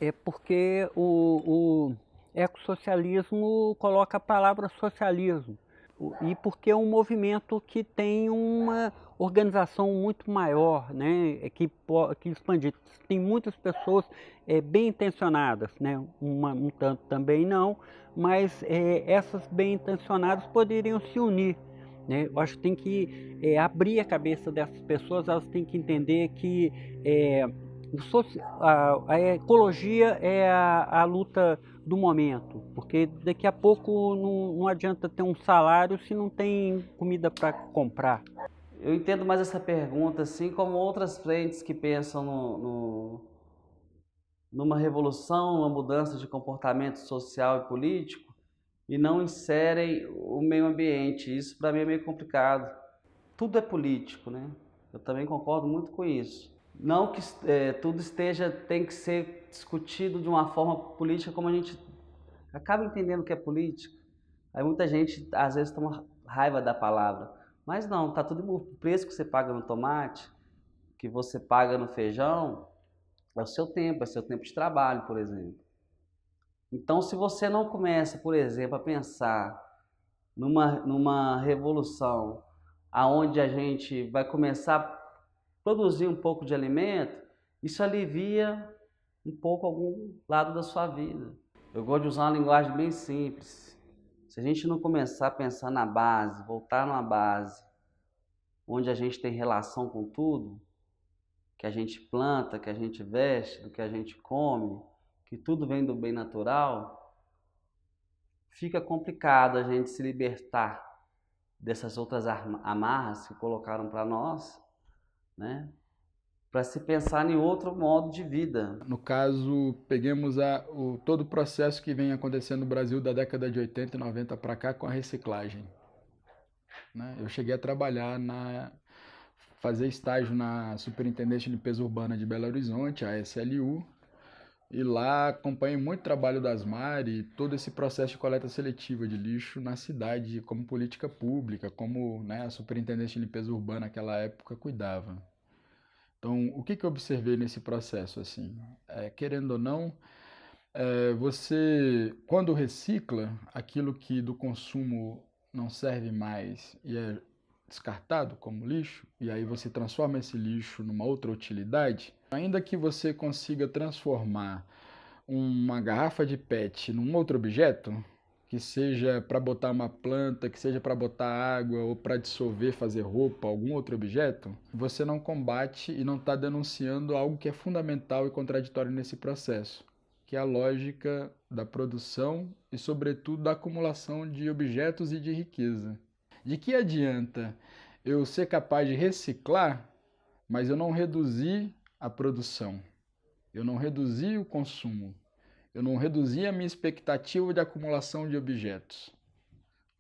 É porque o ecossocialismo coloca a palavra socialismo. E porque é um movimento que tem uma organização muito maior, né, que expande. Tem muitas pessoas bem intencionadas, né, um tanto também não, mas essas bem intencionadas poderiam se unir. Né? Eu acho que tem que abrir a cabeça dessas pessoas, elas têm que entender que a ecologia é a luta do momento, porque daqui a pouco não adianta ter um salário se não tem comida para comprar. Eu entendo mais essa pergunta, assim como outras frentes que pensam numa revolução, numa mudança de comportamento social e político e não inserem o meio ambiente. Isso para mim é meio complicado. Tudo é político, né? Eu também concordo muito com isso. Não que tudo tem que ser discutido de uma forma política como a gente acaba entendendo que é política. Aí muita gente às vezes toma raiva da palavra. Mas não, tá tudo o preço que você paga no tomate, que você paga no feijão, é seu tempo de trabalho, por exemplo. Então, se você não começa, por exemplo, a pensar numa revolução aonde a gente vai começar a produzir um pouco de alimento, isso alivia um pouco algum lado da sua vida. Eu gosto de usar uma linguagem bem simples. Se a gente não começar a pensar na base, voltar numa base, onde a gente tem relação com tudo, que a gente planta, que a gente veste, do que a gente come, que tudo vem do bem natural, fica complicado a gente se libertar dessas outras amarras que colocaram para nós, né? Para se pensar em outro modo de vida. No caso, peguemos todo o processo que vem acontecendo no Brasil da década de 80 e 90 para cá com a reciclagem. Né? Eu cheguei a fazer estágio na Superintendência de Limpeza Urbana de Belo Horizonte, a SLU, e lá acompanhei muito o trabalho das MAR e todo esse processo de coleta seletiva de lixo na cidade como política pública, como, né, a Superintendência de Limpeza Urbana naquela época cuidava. Então, o que eu observei nesse processo? Assim, querendo ou não, você, quando recicla aquilo que do consumo não serve mais e é descartado como lixo, e aí você transforma esse lixo numa outra utilidade, ainda que você consiga transformar uma garrafa de PET num outro objeto, que seja para botar uma planta, que seja para botar água ou para dissolver, fazer roupa, algum outro objeto, você não combate e não está denunciando algo que é fundamental e contraditório nesse processo, que é a lógica da produção e, sobretudo, da acumulação de objetos e de riqueza. De que adianta eu ser capaz de reciclar, mas eu não reduzir a produção, eu não reduzi o consumo, eu não reduzi a minha expectativa de acumulação de objetos.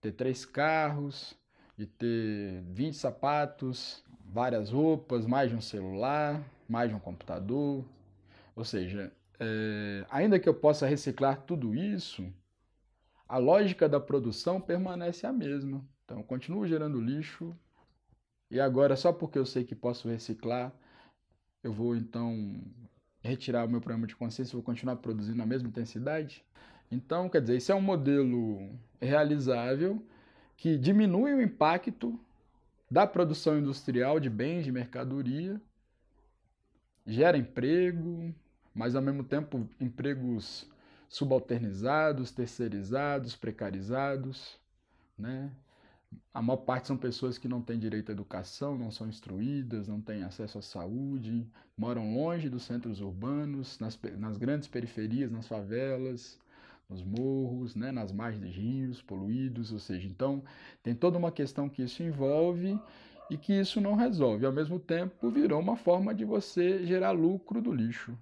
Ter 3 carros, de ter 20 sapatos, várias roupas, mais de um celular, mais de um computador. Ou seja, ainda que eu possa reciclar tudo isso, a lógica da produção permanece a mesma. Então, eu continuo gerando lixo e agora, só porque eu sei que posso reciclar, eu vou então retirar o meu problema de consciência e vou continuar produzindo na mesma intensidade? Então, quer dizer, isso é um modelo realizável que diminui o impacto da produção industrial de bens, de mercadoria, gera emprego, mas ao mesmo tempo empregos subalternizados, terceirizados, precarizados, né? A maior parte são pessoas que não têm direito à educação, não são instruídas, não têm acesso à saúde, moram longe dos centros urbanos, nas grandes periferias, nas favelas, nos morros, né, nas margens de rios poluídos, ou seja, então tem toda uma questão que isso envolve e que isso não resolve. Ao mesmo tempo, virou uma forma de você gerar lucro do lixo.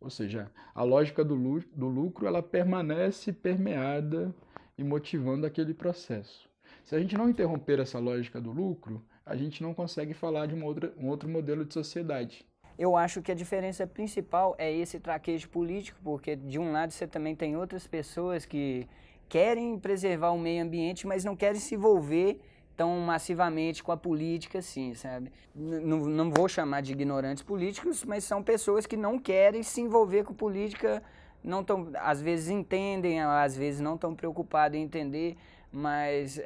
Ou seja, a lógica do lucro ela permanece permeada e motivando aquele processo. Se a gente não interromper essa lógica do lucro, a gente não consegue falar de um outro modelo de sociedade. Eu acho que a diferença principal é esse traquejo político, porque de um lado você também tem outras pessoas que querem preservar o meio ambiente, mas não querem se envolver tão massivamente com a política assim, sabe? Não vou chamar de ignorantes políticos, mas são pessoas que não querem se envolver com política, não tão, às vezes entendem, às vezes não estão preocupados em entender, mas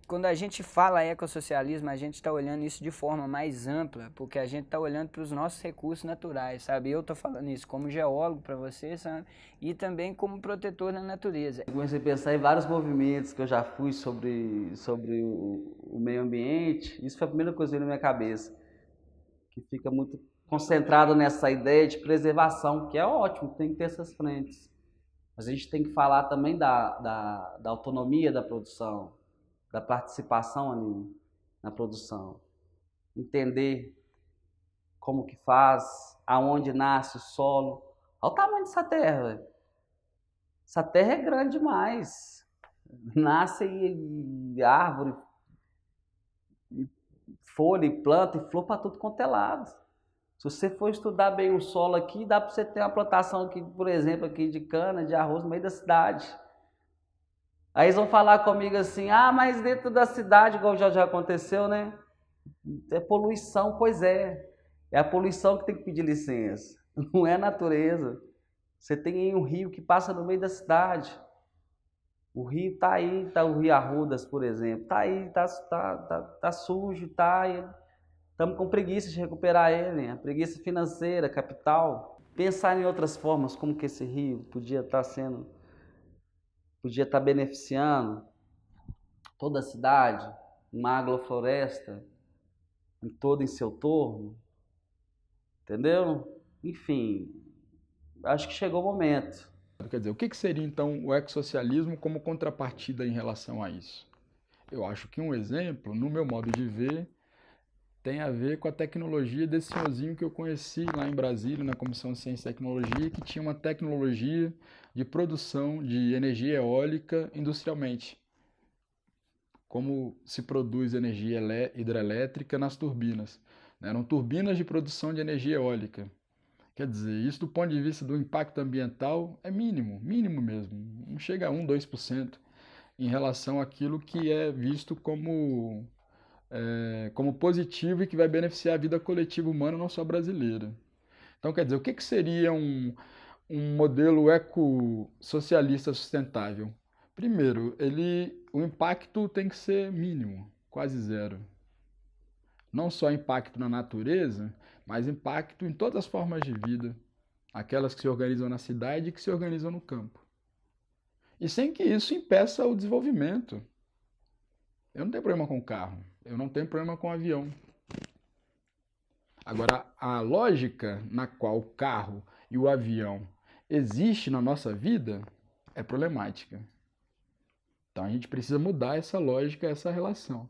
quando a gente fala ecossocialismo, a gente está olhando isso de forma mais ampla, porque a gente está olhando para os nossos recursos naturais, sabe? Eu estou falando isso como geólogo para você, sabe? E também como protetor da natureza. Eu comecei a pensar em vários movimentos que eu já fui sobre o meio ambiente. Isso foi a primeira coisa que veio na minha cabeça, que fica muito concentrado nessa ideia de preservação, que é ótimo, tem que ter essas frentes. Mas a gente tem que falar também da autonomia da produção, da participação ali na produção. Entender como que faz, aonde nasce o solo. Olha o tamanho dessa terra, velho. Essa terra é grande demais. Nasce árvore, folha, planta e flor para tudo quanto é lado. Se você for estudar bem o solo aqui, dá para você ter uma plantação aqui, por exemplo, aqui de cana, de arroz no meio da cidade. Aí eles vão falar comigo assim, mas dentro da cidade, igual já aconteceu, né? É poluição, pois é. É a poluição que tem que pedir licença. Não é a natureza. Você tem aí um rio que passa no meio da cidade. O rio está aí, tá o Rio Arrudas, por exemplo. Está aí, tá sujo, tá aí. Estamos com preguiça de recuperar ele, a preguiça financeira, capital. Pensar em outras formas, como que esse rio podia estar beneficiando toda a cidade, uma agrofloresta em seu torno, entendeu? Enfim, acho que chegou o momento. Quer dizer, o que seria então o ecossocialismo como contrapartida em relação a isso? Eu acho que um exemplo, no meu modo de ver, tem a ver com a tecnologia desse senhorzinho que eu conheci lá em Brasília, na Comissão de Ciência e Tecnologia, que tinha uma tecnologia de produção de energia eólica industrialmente. Como se produz energia hidrelétrica nas turbinas. Eram turbinas de produção de energia eólica. Quer dizer, isso do ponto de vista do impacto ambiental é mínimo, mínimo mesmo. Não chega a 1, 2% em relação àquilo que é visto como positivo e que vai beneficiar a vida coletiva humana, não só brasileira. Então, quer dizer, o que seria um modelo ecossocialista sustentável? Primeiro, o impacto tem que ser mínimo, quase zero. Não só impacto na natureza, mas impacto em todas as formas de vida, aquelas que se organizam na cidade e que se organizam no campo. E sem que isso impeça o desenvolvimento. Eu não tenho problema com carro, eu não tenho problema com avião. Agora, a lógica na qual o carro e o avião existe na nossa vida é problemática. Então a gente precisa mudar essa lógica, essa relação.